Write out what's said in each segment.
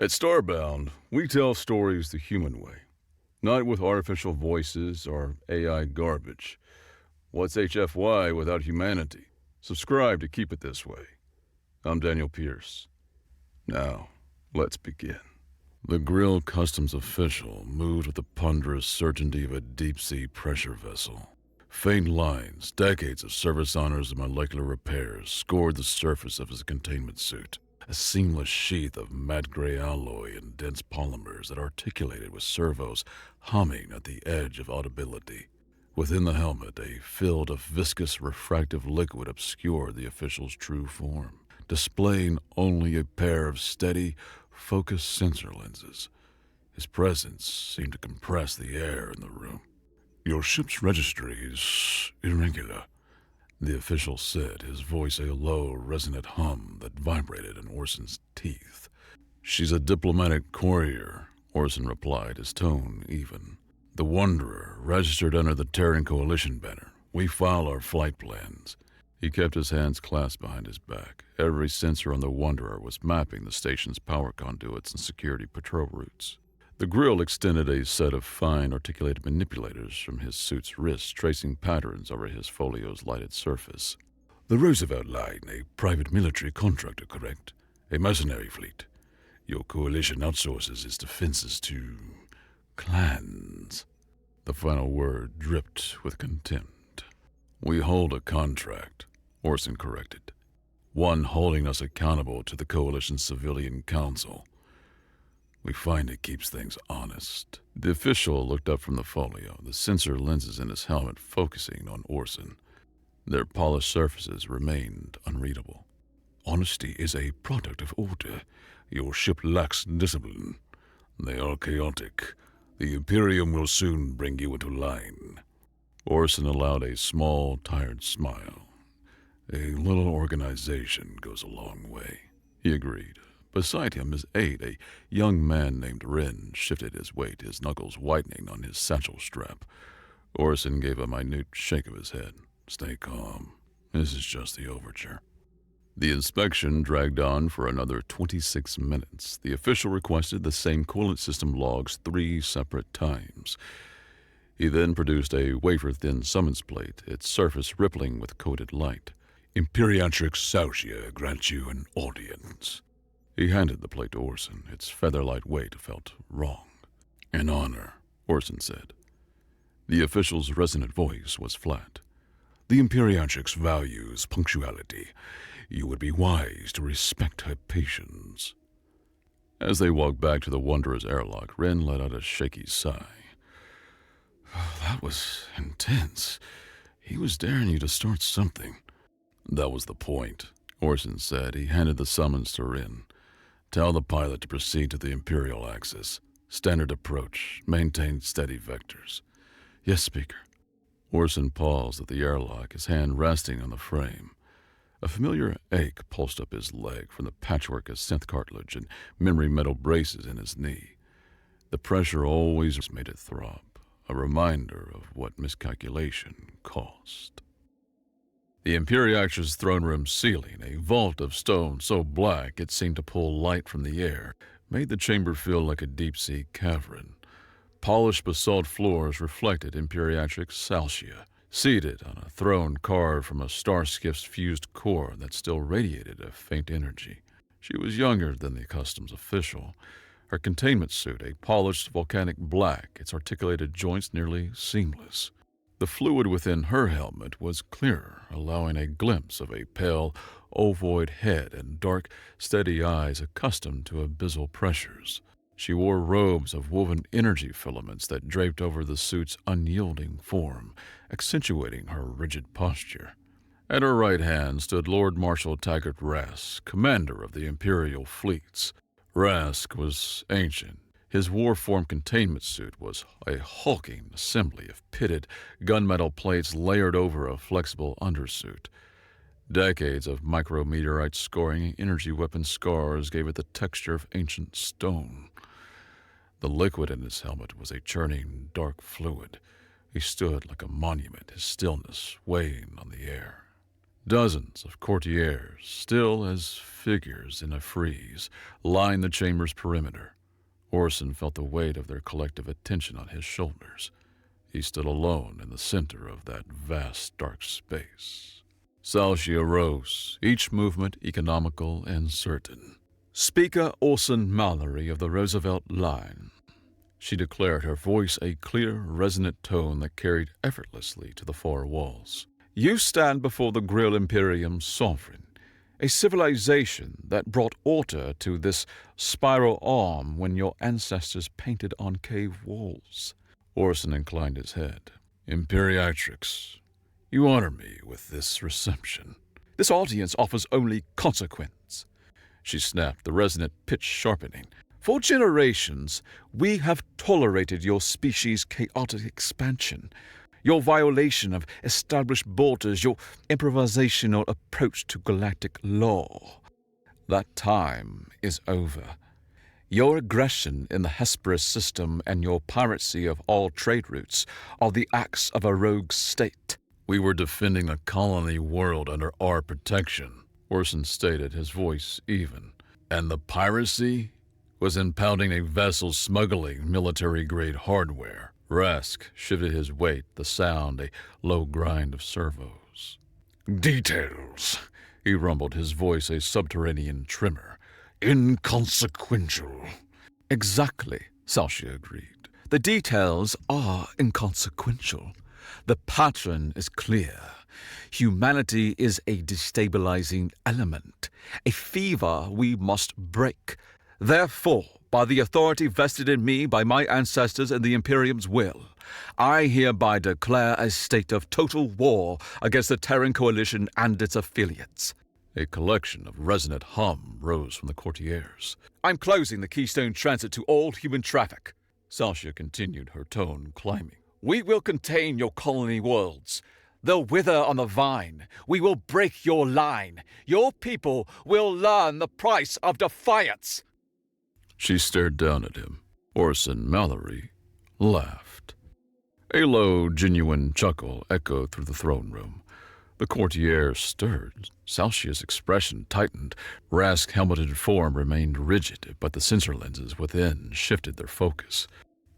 At Starbound, we tell stories the human way, not with artificial voices or AI garbage. What's HFY without humanity? Subscribe to keep it this way. I'm Daniel Pierce. Now, let's begin. The Grill Customs official moved with the ponderous certainty of a deep-sea pressure vessel. Faint lines, decades of service honors and molecular repairs scored the surface of his containment suit, a seamless sheath of matte gray alloy and dense polymers that articulated with servos humming at the edge of audibility. Within the helmet, a field of viscous refractive liquid obscured the official's true form, displaying only a pair of steady, focused sensor lenses. His presence seemed to compress the air in the room. "Your ship's registry is irregular," the official said, his voice a low, resonant hum that vibrated in Orson's teeth. "She's a diplomatic courier," Orson replied, his tone even. "The Wanderer, registered under the Terran Coalition banner. We file our flight plans." He kept his hands clasped behind his back. Every sensor on the Wanderer was mapping the station's power conduits and security patrol routes. The Grill extended a set of fine, articulated manipulators from his suit's wrists, tracing patterns over his folio's lighted surface. "The Roosevelt Line, a private military contractor, correct? A mercenary fleet. Your coalition outsources its defenses to clans." The final word dripped with contempt. "We hold a contract," Orson corrected. "One holding us accountable to the Coalition's Civilian Council. We find it keeps things honest." The official looked up from the folio, the sensor lenses in his helmet focusing on Orson. Their polished surfaces remained unreadable. "Honesty is a product of order. Your ship lacks discipline. They are chaotic. The Imperium will soon bring you into line." Orson allowed a small, tired smile. "A little organization goes a long way," he agreed. Beside him, his aide, a young man named Wren, shifted his weight, his knuckles whitening on his satchel strap. Orson gave a minute shake of his head. "Stay calm. This is just the overture." The inspection dragged on for another 26 minutes. The official requested the same coolant system logs 3 separate times. He then produced a wafer-thin summons plate, its surface rippling with coated light. "Imperiatrix Saucia grants you an audience." He handed the plate to Orson. Its feather-light weight felt wrong. "An honor," Orson said. The official's resonant voice was flat. "The Imperiatrix values punctuality. You would be wise to respect her patience." As they walked back to the Wanderer's airlock, Wren let out a shaky sigh. "That was intense. He was daring you to start something." "That was the point," Orson said. He handed the summons to Wren. "Tell the pilot to proceed to the Imperial axis. Standard approach. Maintain steady vectors." "Yes, Speaker." Orson paused at the airlock, his hand resting on the frame. A familiar ache pulsed up his leg from the patchwork of synth cartilage and memory metal braces in his knee. The pressure always made it throb, a reminder of what miscalculation cost. The Imperiatrix's throne room ceiling, a vault of stone so black it seemed to pull light from the air, made the chamber feel like a deep-sea cavern. Polished basalt floors reflected Imperiatrix Saucia, seated on a throne carved from a star-skiff's fused core that still radiated a faint energy. She was younger than the customs official. Her containment suit, a polished volcanic black, its articulated joints nearly seamless. The fluid within her helmet was clearer, allowing a glimpse of a pale, ovoid head and dark, steady eyes accustomed to abyssal pressures. She wore robes of woven energy filaments that draped over the suit's unyielding form, accentuating her rigid posture. At her right hand stood Lord Marshal Taggart Rask, commander of the Imperial fleets. Rask was ancient. His war-form containment suit was a hulking assembly of pitted gunmetal plates layered over a flexible undersuit. Decades of micrometeorite scoring energy weapon scars gave it the texture of ancient stone. The liquid in his helmet was a churning, dark fluid. He stood like a monument, his stillness weighing on the air. Dozens of courtiers, still as figures in a frieze, lined the chamber's perimeter. Orson felt the weight of their collective attention on his shoulders. He stood alone in the center of that vast, dark space. Salcia rose, each movement economical and certain. "Speaker Orson Mallory of the Roosevelt line," she declared, her voice a clear, resonant tone that carried effortlessly to the far walls. "You stand before the Grill Imperium's sovereign, a civilization that brought order to this spiral arm when your ancestors painted on cave walls." Orson inclined his head. "Imperiatrix, you honor me with this reception." "This audience offers only consequence," she snapped, the resonant pitch sharpening. "For generations, we have tolerated your species' chaotic expansion, your violation of established borders, your improvisational approach to galactic law. That time is over. Your aggression in the Hesperus system and your piracy of all trade routes are the acts of a rogue state." "We were defending a colony world under our protection," Orson stated, his voice even. "And the piracy was impounding a vessel smuggling military-grade hardware." Rask shifted his weight, the sound a low grind of servos. "Details," he rumbled, his voice a subterranean tremor. "Inconsequential." "Exactly," Salcia agreed. "The details are inconsequential. The pattern is clear. Humanity is a destabilizing element, a fever we must break. Therefore, by the authority vested in me by my ancestors and the Imperium's will, I hereby declare a state of total war against the Terran Coalition and its affiliates." A collection of resonant hum rose from the courtiers. "I'm closing the Keystone Transit to all human traffic," Salcia continued, her tone climbing. "We will contain your colony worlds. They'll wither on the vine. We will break your line. Your people will learn the price of defiance." She stared down at him. Orson Mallory laughed. A low, genuine chuckle echoed through the throne room. The courtiers stirred. Salcia's expression tightened. Rask's helmeted form remained rigid, but the sensor lenses within shifted their focus.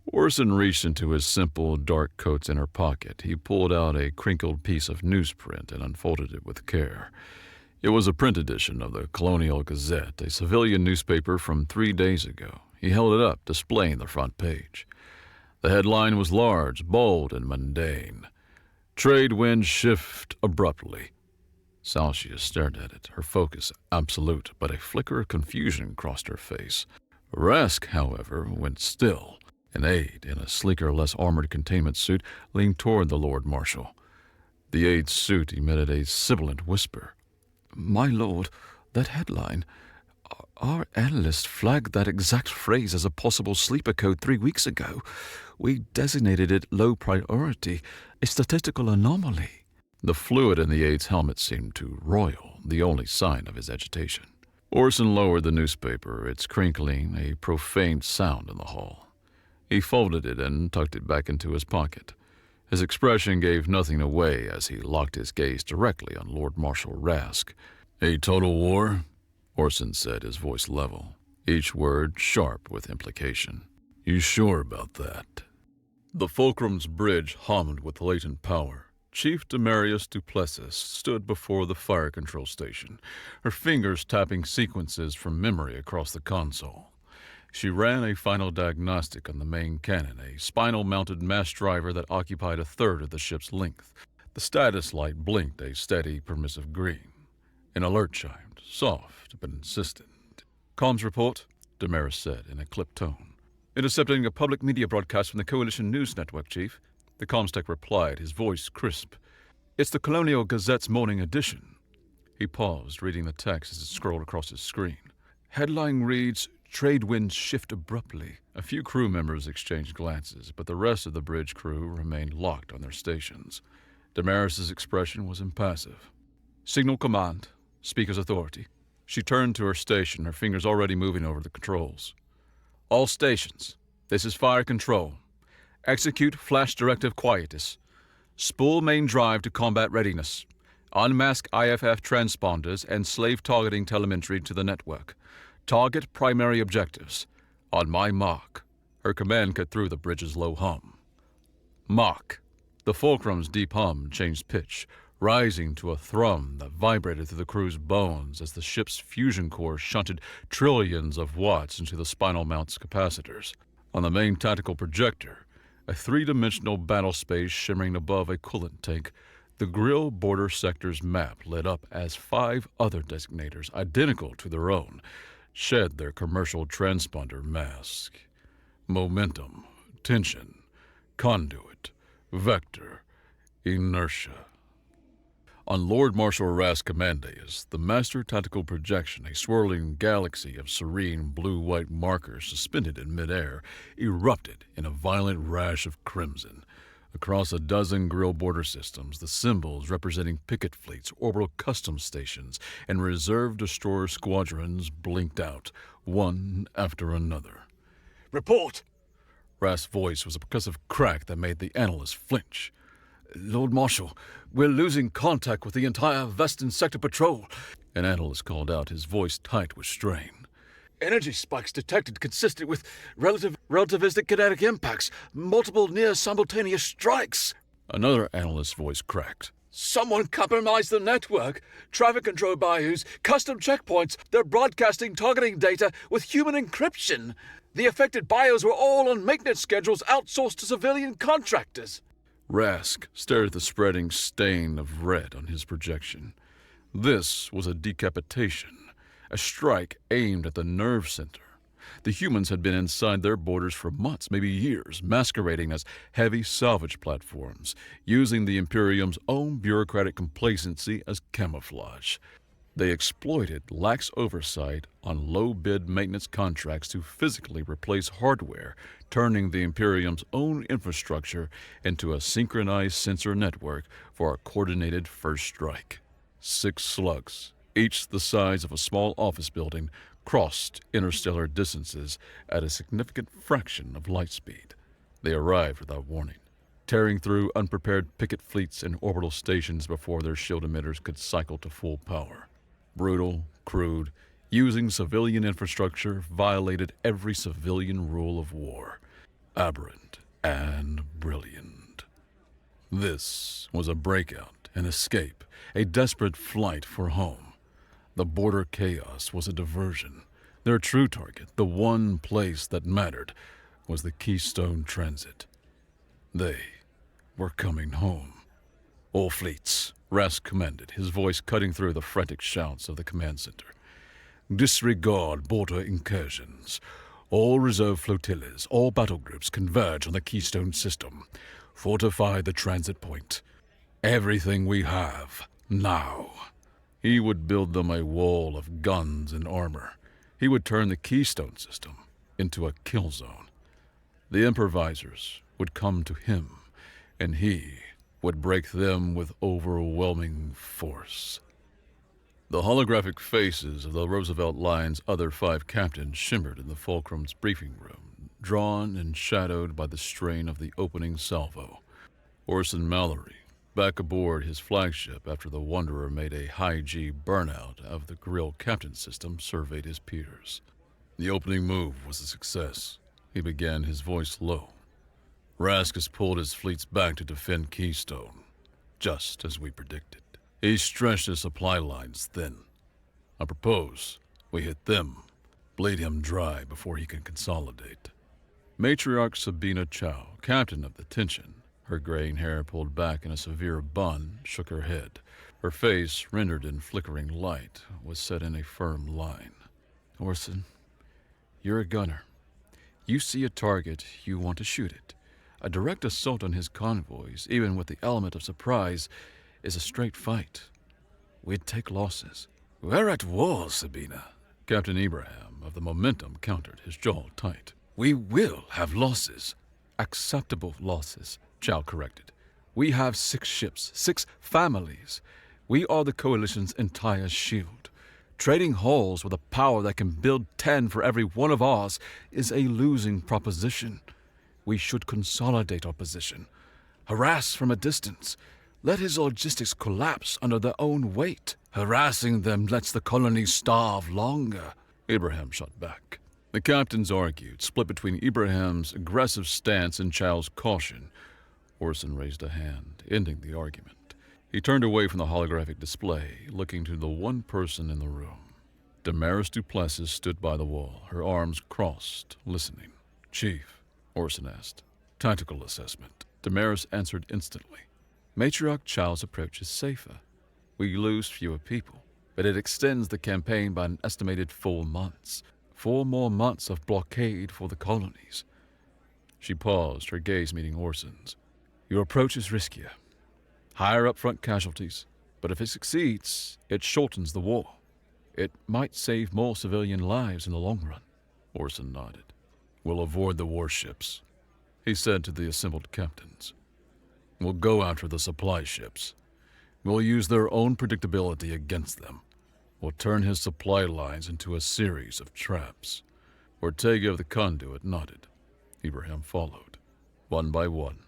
Orson reached into his simple, dark coat's inner pocket. He pulled out a crinkled piece of newsprint and unfolded it with care. It was a print edition of the Colonial Gazette, a civilian newspaper from 3 days ago. He held it up, displaying the front page. The headline was large, bold, and mundane. "Trade winds shift abruptly." Salcia stared at it, her focus absolute, but a flicker of confusion crossed her face. Rask, however, went still. An aide, in a sleeker, less armored containment suit, leaned toward the Lord Marshal. The aide's suit emitted a sibilant whisper. "My lord, that headline. Our analyst flagged that exact phrase as a possible sleeper code 3 weeks ago. We designated it low priority, a statistical anomaly." The fluid in the aide's helmet seemed to roil, the only sign of his agitation. Orson lowered the newspaper, its crinkling a profane sound in the hall. He folded it and tucked it back into his pocket. His expression gave nothing away as he locked his gaze directly on Lord Marshal Rask. "A total war?" Orson said, his voice level, each word sharp with implication. "You sure about that?" The Fulcrum's bridge hummed with latent power. Chief Demarius Duplessis stood before the fire control station, her fingers tapping sequences from memory across the console. She ran a final diagnostic on the main cannon, a spinal-mounted mass driver that occupied a third of the ship's length. The status light blinked a steady, permissive green. An alert chimed, soft but insistent. "Comms report," Damaris said in a clipped tone. "Intercepting a public media broadcast from the Coalition News Network, Chief." The comms tech replied, his voice crisp. "It's the Colonial Gazette's morning edition." He paused, reading the text as it scrolled across his screen. Headline reads, "Trade winds shift abruptly." A few crew members exchanged glances, but the rest of the bridge crew remained locked on their stations. Damaris's expression was impassive. "Signal command. Speaker's authority." She turned to her station, her fingers already moving over the controls. "All stations. This is fire control. Execute flash directive quietus. Spool main drive to combat readiness. Unmask IFF transponders and slave-targeting telemetry to the network. Target primary objectives. On my mark. Her command cut through the bridge's low hum. Mark. The fulcrum's deep hum changed pitch, rising to a thrum that vibrated through the crew's bones as the ship's fusion core shunted trillions of watts into the spinal mount's capacitors. On the main tactical projector, a three-dimensional battle space shimmering above a coolant tank, the grill border sector's map lit up as 5 other designators identical to their own shed their commercial transponder mask. Momentum, tension, conduit, vector, inertia. On Lord Marshal Rask's command dais, the master tactical projection, a swirling galaxy of serene blue-white markers suspended in midair, erupted in a violent rash of crimson. Across a dozen grill border systems, the symbols representing picket fleets, orbital customs stations, and reserve destroyer squadrons blinked out, one after another. Report! Rask's voice was a percussive crack that made the analyst flinch. Lord Marshal, we're losing contact with the entire Western Sector Patrol. An analyst called out, his voice tight with strain. Energy spikes detected consistent with relativistic kinetic impacts. Multiple near-simultaneous strikes. Another analyst's voice cracked. Someone compromised the network. Traffic control bayous, custom checkpoints. They're broadcasting targeting data with human encryption. The affected bios were all on maintenance schedules outsourced to civilian contractors. Rask stared at the spreading stain of red on his projection. This was a decapitation, a strike aimed at the nerve center. The humans had been inside their borders for months, maybe years, masquerading as heavy salvage platforms, using the Imperium's own bureaucratic complacency as camouflage. They exploited lax oversight on low-bid maintenance contracts to physically replace hardware, turning the Imperium's own infrastructure into a synchronized sensor network for a coordinated first strike. 6 slugs, each the size of a small office building, crossed interstellar distances at a significant fraction of light speed. They arrived without warning, tearing through unprepared picket fleets and orbital stations before their shield emitters could cycle to full power. Brutal, crude, using civilian infrastructure violated every civilian rule of war. Aberrant and brilliant. This was a breakout, an escape, a desperate flight for home. The border chaos was a diversion. Their true target, the one place that mattered, was the Keystone Transit. They were coming home. All fleets, Rask commanded, his voice cutting through the frantic shouts of the command center. Disregard border incursions. All reserve flotillas, all battle groups converge on the Keystone system. Fortify the transit point. Everything we have, now. He would build them a wall of guns and armor. He would turn the Keystone system into a kill zone. The improvisers would come to him, and he would break them with overwhelming force. The holographic faces of the Roosevelt Line's other 5 captains shimmered in the Fulcrum's briefing room, drawn and shadowed by the strain of the opening salvo. Orson Mallory, back aboard his flagship after the Wanderer made a high-G burnout of the grill captain system, surveyed his peers. The opening move was a success. He began, his voice low. Rask has pulled his fleets back to defend Keystone, just as we predicted. He stretched his supply lines thin. I propose we hit them, bleed him dry before he can consolidate. Matriarch Sabina Chow, captain of the Tension, her graying hair pulled back in a severe bun, shook her head. Her face, rendered in flickering light, was set in a firm line. Orson, you're a gunner. You see a target, you want to shoot it. A direct assault on his convoys, even with the element of surprise, is a straight fight. We'd take losses. We're at war, Sabina. Captain Ibrahim of the Momentum countered, his jaw tight. We will have losses. Acceptable losses, Chow corrected. We have 6 ships, 6 families. We are the Coalition's entire shield. Trading hulls with a power that can build 10 for every one of ours is a losing proposition. We should consolidate our position. Harass from a distance. Let his logistics collapse under their own weight. Harassing them lets the colony starve longer. Abraham shot back. The captains argued, split between Ibrahim's aggressive stance and Chow's caution. Orson raised a hand, ending the argument. He turned away from the holographic display, looking to the one person in the room. Damaris Duplessis stood by the wall, her arms crossed, listening. "Chief," Orson asked. "Tactical assessment." Damaris answered instantly. "Matriarch Chow's approach is safer. We lose fewer people, but it extends the campaign by an estimated 4 months. 4 more months of blockade for the colonies." She paused, her gaze meeting Orson's. "Your approach is riskier. Higher upfront casualties, but if it succeeds, it shortens the war. It might save more civilian lives in the long run." Orson nodded. "We'll avoid the warships," he said to the assembled captains. "We'll go after the supply ships. We'll use their own predictability against them. We'll turn his supply lines into a series of traps." Ortega of the Conduit nodded. Ibrahim followed. One by one,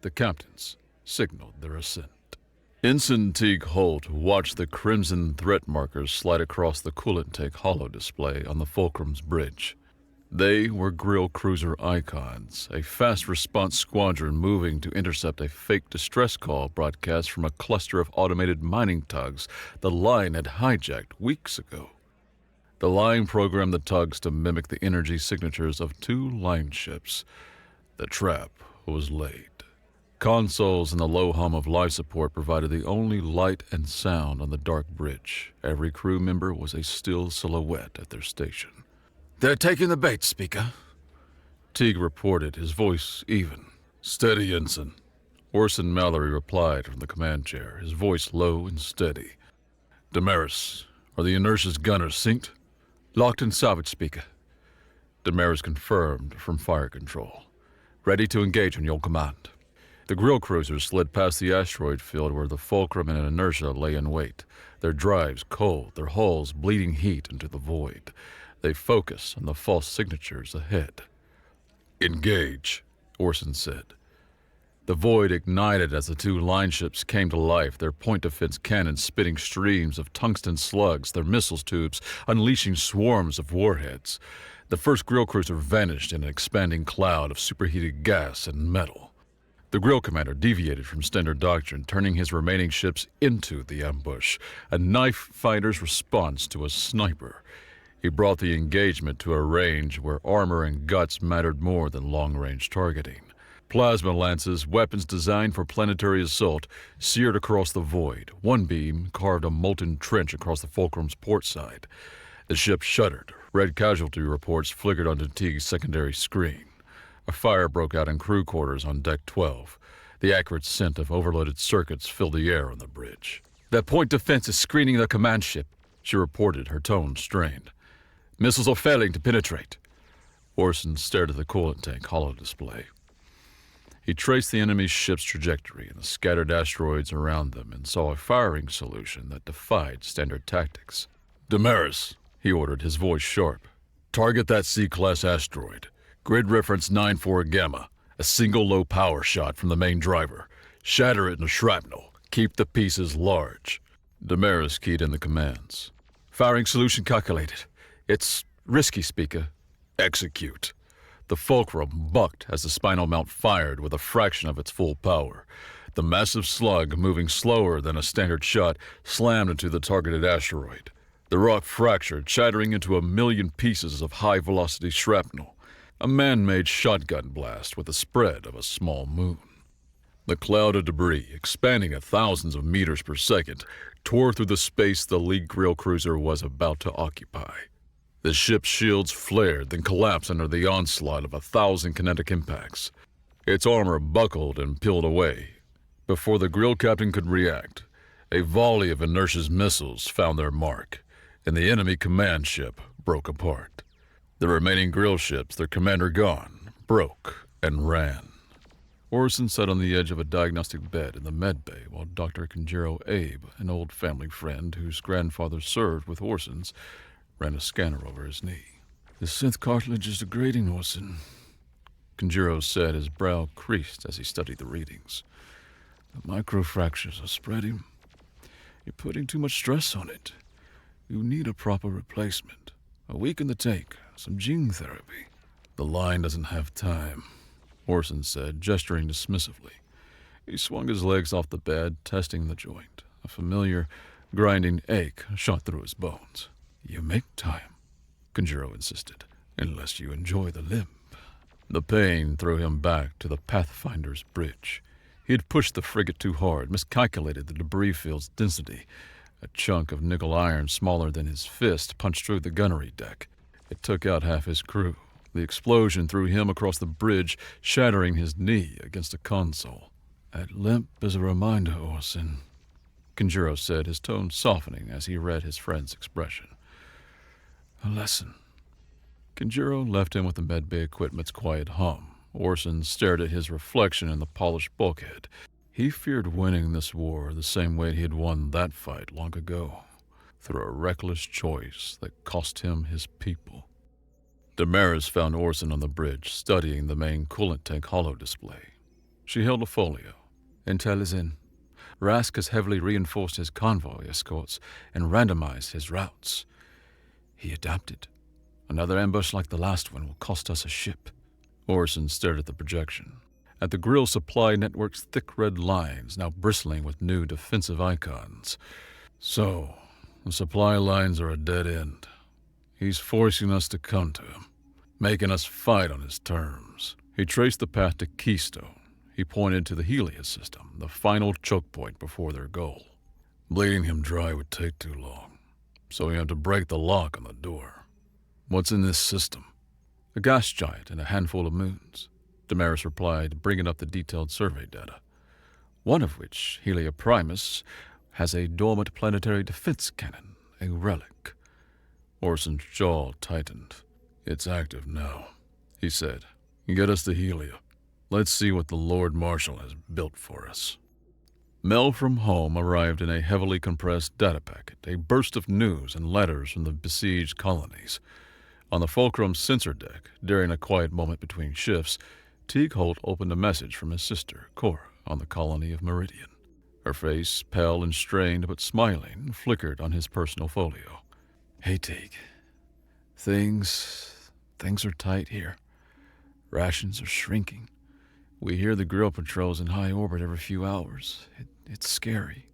the captains signaled their ascent. Ensign Teague Holt watched the crimson threat markers slide across the coolant tank holo display on the Fulcrum's bridge. They were grill cruiser icons, a fast response squadron moving to intercept a fake distress call broadcast from a cluster of automated mining tugs the line had hijacked weeks ago. The line programmed the tugs to mimic the energy signatures of 2 line ships. The trap was laid. Consoles and the low hum of life support provided the only light and sound on the dark bridge. Every crew member was a still silhouette at their station. "They're taking the bait, Speaker," Teague reported, his voice even. "Steady, Ensign," Orson Mallory replied from the command chair, his voice low and steady. "Damaris, are the Inertia's gunners synced?" "Locked and salvaged, Speaker." Damaris confirmed from fire control. "Ready to engage on your command." The grill cruisers slid past the asteroid field where the Fulcrum and Inertia lay in wait, their drives cold, their hulls bleeding heat into the void. They focused on the false signatures ahead. "Engage," Orson said. The void ignited as the 2 line ships came to life, their point defense cannons spitting streams of tungsten slugs, their missiles tubes unleashing swarms of warheads. The first grill cruiser vanished in an expanding cloud of superheated gas and metal. The grill commander deviated from standard doctrine, turning his remaining ships into the ambush, a knife fighter's response to a sniper. He brought the engagement to a range where armor and guts mattered more than long-range targeting. Plasma lances, weapons designed for planetary assault, seared across the void. One beam carved a molten trench across the Fulcrum's port side. The ship shuddered. Red casualty reports flickered onto Teague's secondary screen. A fire broke out in crew quarters on Deck 12. The acrid scent of overloaded circuits filled the air on the bridge. "Their point defense is screening their command ship," she reported, her tone strained. "Missiles are failing to penetrate." Orson stared at the coolant tank holo display. He traced the enemy's ship's trajectory and the scattered asteroids around them and saw a firing solution that defied standard tactics. "Damaris," he ordered, his voice sharp. "Target that C-class asteroid. Grid reference 94 Gamma. A single low-power shot from the main driver. Shatter it into shrapnel. Keep the pieces large." Damaris keyed in the commands. "Firing solution calculated. It's risky, Speaker." "Execute." The Fulcrum bucked as the spinal mount fired with a fraction of its full power. The massive slug, moving slower than a standard shot, slammed into the targeted asteroid. The rock fractured, shattering into 1,000,000 pieces of high-velocity shrapnel. A man-made shotgun blast with the spread of a small moon. The cloud of debris, expanding at thousands of meters per second, tore through the space the League grill cruiser was about to occupy. The ship's shields flared, then collapsed under the onslaught of 1,000 kinetic impacts. Its armor buckled and peeled away. Before the grill captain could react, a volley of Inertia's missiles found their mark, and the enemy command ship broke apart. The remaining grill ships, their commander gone, broke and ran. Orson sat on the edge of a diagnostic bed in the med bay while Dr. Conjero Abe, an old family friend whose grandfather served with Orson's, ran a scanner over his knee. "The synth cartilage is degrading, Orson," Conjero said, his brow creased as he studied the readings. The microfractures are spreading. You're putting too much stress on it. You need a proper replacement. A week in the tank, some gene therapy. The line doesn't have time, Orson said, gesturing dismissively. He swung his legs off the bed, testing the joint. A familiar, grinding ache shot through his bones. You make time, Conjuro insisted, unless you enjoy the limp. The pain threw him back to the Pathfinder's bridge. He had pushed the frigate too hard, miscalculated the debris field's density. A chunk of nickel iron smaller than his fist punched through the gunnery deck. It took out half his crew. The explosion threw him across the bridge, shattering his knee against a console. That limp is a reminder, Orson, Conjuro said, his tone softening as he read his friend's expression. A lesson. Conjuro left him with the medbay equipment's quiet hum. Orson stared at his reflection in the polished bulkhead. He feared winning this war the same way he had won that fight long ago, through a reckless choice that cost him his people. Damaris found Orson on the bridge, studying the main coolant tank holo display. She held a folio. Intel is in. Rask has heavily reinforced his convoy escorts and randomized his routes. He adapted. Another ambush like the last one will cost us a ship. Orson stared at the projection, at the grill supply network's thick red lines now bristling with new defensive icons. So, the supply lines are a dead end. He's forcing us to come to him, making us fight on his terms. He traced the path to Keystone. He pointed to the Helios system, the final choke point before their goal. Bleeding him dry would take too long, so we had to break the lock on the door. What's in this system? A gas giant and a handful of moons, Damaris replied, bringing up the detailed survey data. One of which, Helia Primus, has a dormant planetary defense cannon, a relic. Orson's jaw tightened. It's active now, he said. Get us to Helia. Let's see what the Lord Marshal has built for us. Mail from home arrived in a heavily compressed data packet, a burst of news and letters from the besieged colonies. On the Fulcrum's sensor deck, during a quiet moment between shifts, Teague Holt opened a message from his sister, Cora, on the colony of Meridian. Her face, pale and strained but smiling, flickered on his personal folio. Hey, Teague. Things are tight here. Rations are shrinking. We hear the grill patrols in high orbit every few hours. It's scary.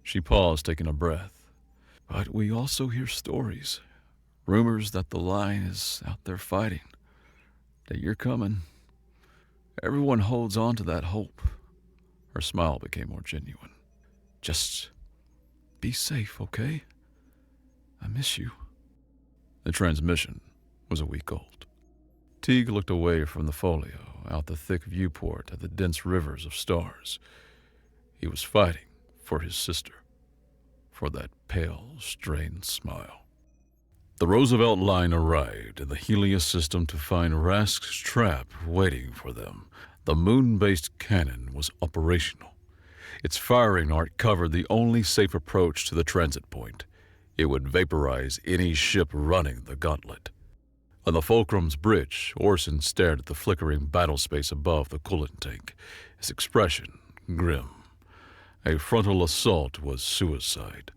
She paused, taking a breath. But we also hear stories. Rumors that the line is out there fighting. That you're coming. Everyone holds on to that hope. Her smile became more genuine. Just be safe, okay? I miss you. The transmission was a week old. Teague looked away from the folio, out the thick viewport at the dense rivers of stars. He was fighting for his sister, for that pale, strained smile. The Roosevelt line arrived in the Helios system to find Rask's trap waiting for them. The moon-based cannon was operational. Its firing arc covered the only safe approach to the transit point. It would vaporize any ship running the gauntlet. On the Fulcrum's bridge, Orson stared at the flickering battle space above the coolant tank, his expression grim. A frontal assault was suicide.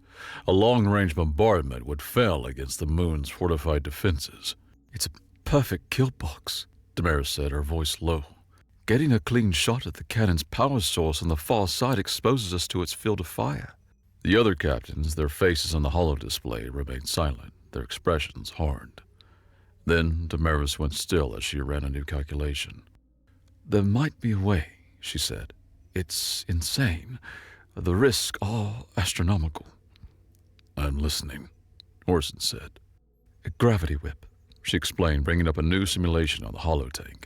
A long-range bombardment would fail against the moon's fortified defenses. It's a perfect kill box, Damaris said, her voice low. Getting a clean shot at the cannon's power source on the far side exposes us to its field of fire. The other captains, their faces on the holo display, remained silent, their expressions hard. Then Damaris went still as she ran a new calculation. There might be a way, she said. It's insane. The risks are astronomical. I'm listening, Orson said. A gravity whip, she explained, bringing up a new simulation on the holotank.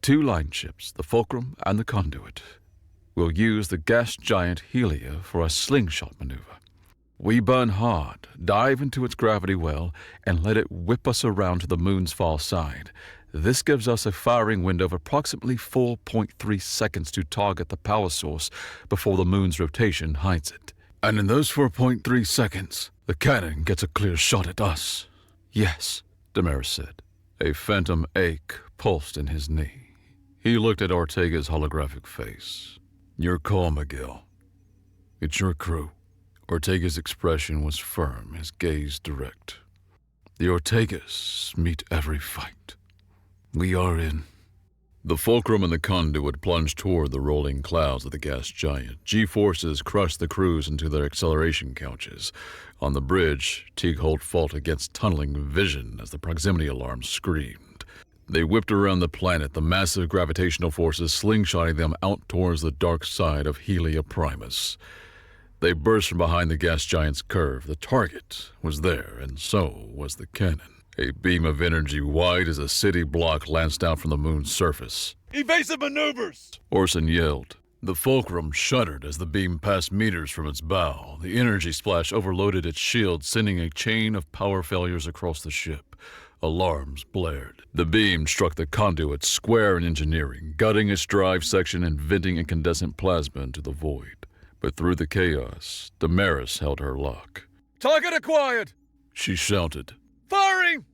2 line ships, the Fulcrum and the Conduit. We'll use the gas giant Helia for a slingshot maneuver. We burn hard, dive into its gravity well, and let it whip us around to the moon's far side. This gives us a firing window of approximately 4.3 seconds to target the power source before the moon's rotation hides it. And in those 4.3 seconds, the cannon gets a clear shot at us. Yes, Damaris said. A phantom ache pulsed in his knee. He looked at Ortega's holographic face. Your call, Miguel. It's your crew. Ortega's expression was firm, his gaze direct. The Ortegas meet every fight. We are in. The fulcrum and the conduit plunged toward the rolling clouds of the gas giant. G-forces crushed the crews into their acceleration couches. On the bridge, Teague Holt fought against tunneling vision as the proximity alarm screamed. They whipped around the planet, the massive gravitational forces slingshotting them out towards the dark side of Helia Primus. They burst from behind the gas giant's curve. The target was there, and so was the cannon. A beam of energy wide as a city block lanced out from the moon's surface. Evasive maneuvers! Orson yelled. The fulcrum shuddered as the beam passed meters from its bow. The energy splash overloaded its shield, sending a chain of power failures across the ship. Alarms blared. The beam struck the conduit square in engineering, gutting its drive section and venting incandescent plasma into the void. But through the chaos, Damaris held her lock. Target acquired! She shouted. Firing!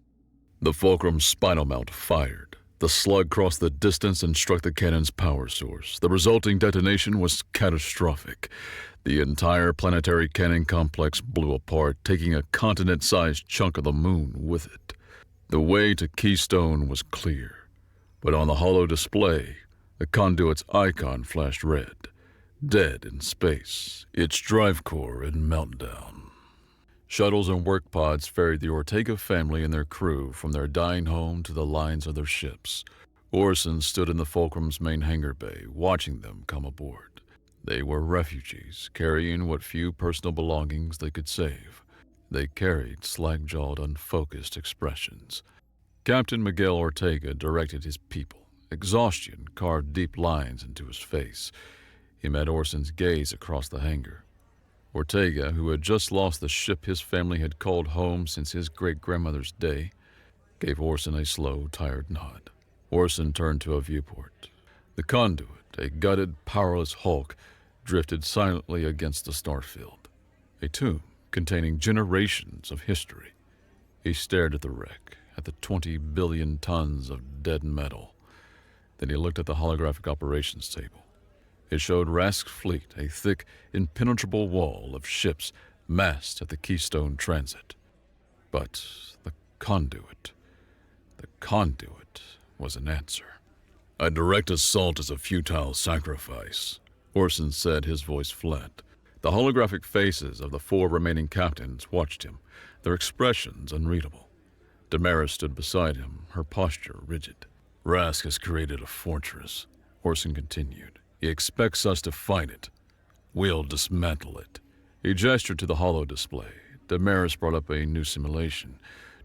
The fulcrum's spinal mount fired. The slug crossed the distance and struck the cannon's power source. The resulting detonation was catastrophic. The entire planetary cannon complex blew apart, taking a continent-sized chunk of the moon with it. The way to Keystone was clear, but on the holo display, the conduit's icon flashed red. Dead in space, its drive core in meltdown. Shuttles and work pods ferried the Ortega family and their crew from their dying home to the lines of their ships. Orson stood in the Fulcrum's main hangar bay, watching them come aboard. They were refugees, carrying what few personal belongings they could save. They carried slack-jawed, unfocused expressions. Captain Miguel Ortega directed his people. Exhaustion carved deep lines into his face. He met Orson's gaze across the hangar. Ortega, who had just lost the ship his family had called home since his great-grandmother's day, gave Orson a slow, tired nod. Orson turned to a viewport. The conduit, a gutted, powerless hulk, drifted silently against the starfield. A tomb containing generations of history. He stared at the wreck, at the 20 billion tons of dead metal. Then he looked at the holographic operations table. It showed Rask's fleet, a thick, impenetrable wall of ships massed at the Keystone Transit. But the conduit was an answer. A direct assault is a futile sacrifice, Orson said, his voice flat. The holographic faces of the 4 remaining captains watched him, their expressions unreadable. Damaris stood beside him, her posture rigid. Rask has created a fortress, Orson continued. He expects us to fight it. We'll dismantle it. He gestured to the holo display. Damaris brought up a new simulation.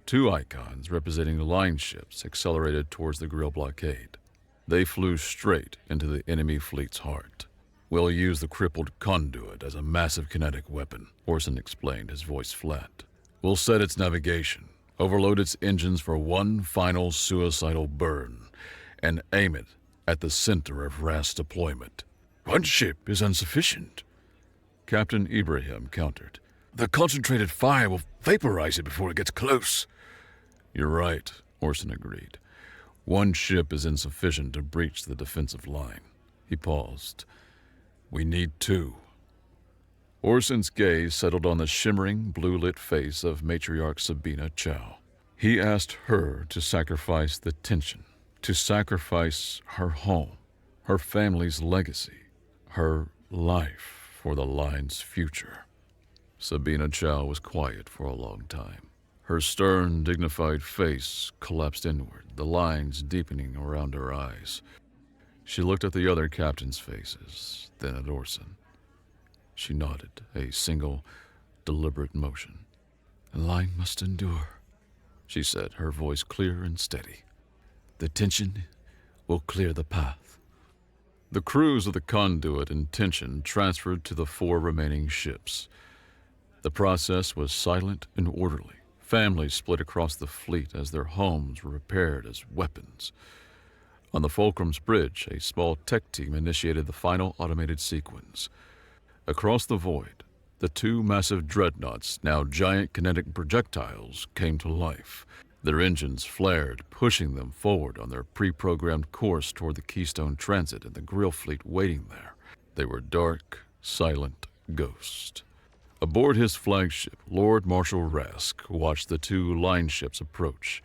2 icons representing line ships accelerated towards the Grill blockade. They flew straight into the enemy fleet's heart. We'll use the crippled conduit as a massive kinetic weapon, Orson explained, his voice flat. We'll set its navigation, overload its engines for one final suicidal burn, and aim it at the center of Rask's deployment. One ship is insufficient, Captain Ibrahim countered. The concentrated fire will vaporize it before it gets close. You're right, Orson agreed. One ship is insufficient to breach the defensive line. He paused. We need 2. Orson's gaze settled on the shimmering, blue-lit face of matriarch Sabina Chow. He asked her to sacrifice the tension, to sacrifice her home, her family's legacy, her life for the line's future. Sabina Chow was quiet for a long time. Her stern, dignified face collapsed inward, the lines deepening around her eyes. She looked at the other captains' faces, then at Orson. She nodded, a single, deliberate motion. The line must endure, she said, her voice clear and steady. The tension will clear the path. The crews of the conduit and tension transferred to the 4 remaining ships. The process was silent and orderly. Families split across the fleet as their homes were repaired as weapons. On the Fulcrum's bridge, a small tech team initiated the final automated sequence. Across the void, the 2 massive dreadnoughts, now giant kinetic projectiles, came to life. Their engines flared, pushing them forward on their pre-programmed course toward the Keystone Transit and the Grill fleet waiting there. They were dark, silent, ghost. Aboard his flagship, Lord Marshal Rask watched the two line ships approach.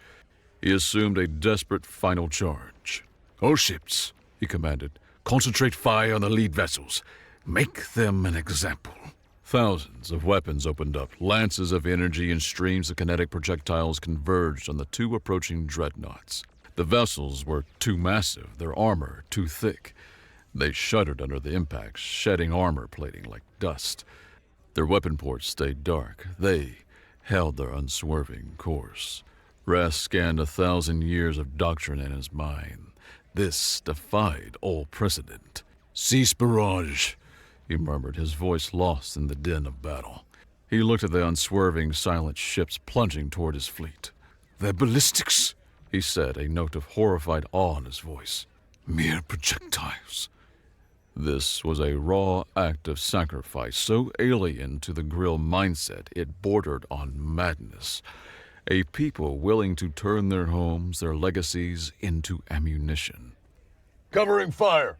He assumed a desperate final charge. "All ships," he commanded, "concentrate fire on the lead vessels. Make them an example." Thousands of weapons opened up. Lances of energy and streams of kinetic projectiles converged on the two approaching dreadnoughts. The vessels were too massive, their armor too thick. They shuddered under the impacts, shedding armor plating like dust. Their weapon ports stayed dark. They held their unswerving course. Rask scanned 1,000 years of doctrine in his mind. This defied all precedent. "Cease barrage," he murmured, his voice lost in the din of battle. He looked at the unswerving, silent ships plunging toward his fleet. "They're ballistics," he said, a note of horrified awe in his voice. "Mere projectiles." This was a raw act of sacrifice, so alien to the Grill mindset it bordered on madness. A people willing to turn their homes, their legacies, into ammunition. Covering fire!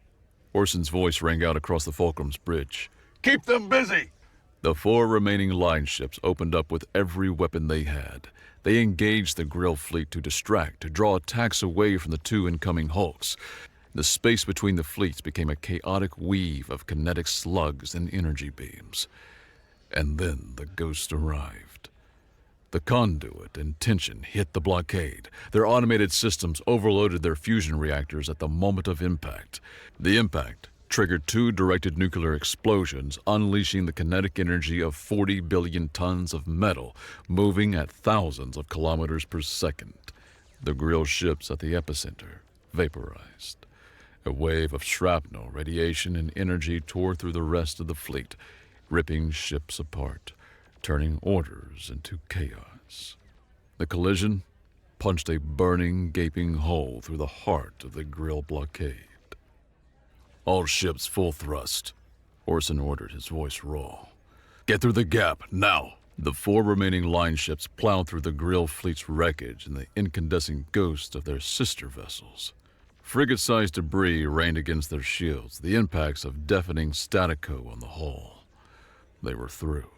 Orson's voice rang out across the Fulcrum's bridge. Keep them busy! The 4 remaining line ships opened up with every weapon they had. They engaged the Grill fleet to distract, to draw attacks away from the 2 incoming hulks. The space between the fleets became a chaotic weave of kinetic slugs and energy beams. And then the Ghost arrived. The conduit and tension hit the blockade. Their automated systems overloaded their fusion reactors at the moment of impact. The impact triggered 2 directed nuclear explosions, unleashing the kinetic energy of 40 billion tons of metal, moving at thousands of kilometers per second. The Grill ships at the epicenter vaporized. A wave of shrapnel, radiation, and energy tore through the rest of the fleet, ripping ships apart, turning orders into chaos. The collision punched a burning, gaping hole through the heart of the Grill blockade. "All ships full thrust," Orson ordered, his voice raw. "Get through the gap, now!" The 4 remaining line ships plowed through the Grill fleet's wreckage and the incandescent ghosts of their sister vessels. Frigate-sized debris rained against their shields, the impacts of deafening statico on the hull. They were through.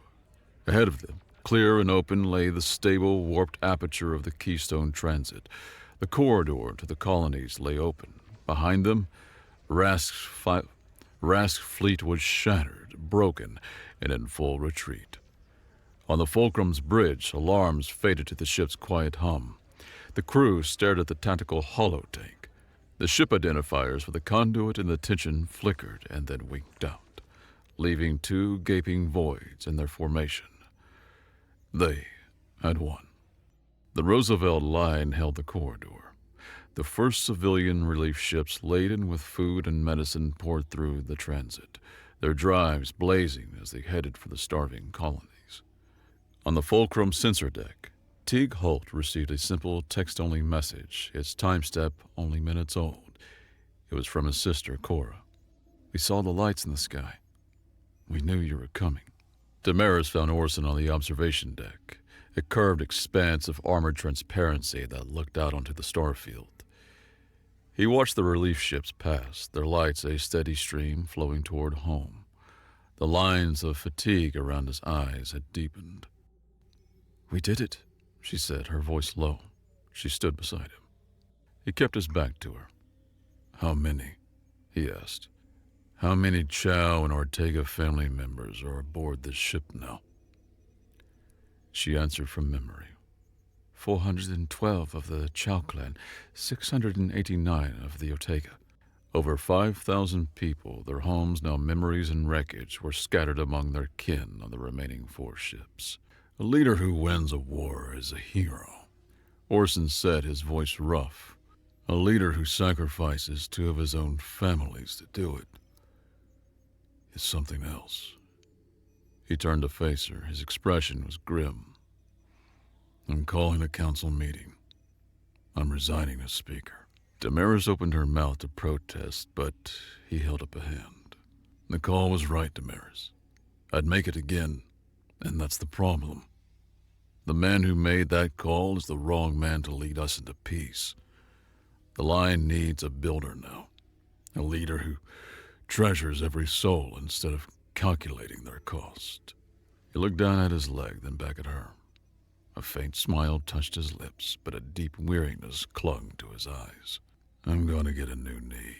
Ahead of them, clear and open, lay the stable, warped aperture of the Keystone Transit. The corridor to the colonies lay open. Behind them, Rask's fleet was shattered, broken, and in full retreat. On the Fulcrum's bridge, alarms faded to the ship's quiet hum. The crew stared at the tactical holotank. The ship identifiers for the conduit and the tension flickered and then winked out, leaving 2 gaping voids in their formation. They had won. The Roosevelt line held the corridor. The first civilian relief ships laden with food and medicine poured through the transit, their drives blazing as they headed for the starving colonies. On the Fulcrum sensor deck, Teague Holt received a simple text-only message, its time step only minutes old. It was from his sister, Cora. "We saw the lights in the sky. We knew you were coming." Damaris found Orson on the observation deck, a curved expanse of armored transparency that looked out onto the starfield. He watched the relief ships pass, their lights a steady stream flowing toward home. The lines of fatigue around his eyes had deepened. "We did it," she said, her voice low. She stood beside him. He kept his back to her. "How many?" he asked. "How many Chow and Ortega family members are aboard this ship now?" She answered from memory. 412 of the Chow clan, 689 of the Ortega. Over 5,000 people, their homes now memories and wreckage, were scattered among their kin on the remaining 4 ships. "A leader who wins a war is a hero," Orson said, his voice rough. "A leader who sacrifices 2 of his own families to do it is something else." He turned to face her. His expression was grim. "I'm calling a council meeting. I'm resigning as speaker." Damaris opened her mouth to protest, but he held up a hand. "The call was right, Damaris. I'd make it again, and that's the problem. The man who made that call is the wrong man to lead us into peace. The line needs a builder now, a leader who treasures every soul instead of calculating their cost. He looked down at his leg, then back at her. A faint smile touched his lips, but a deep weariness clung to his eyes. I'm going to get a new knee.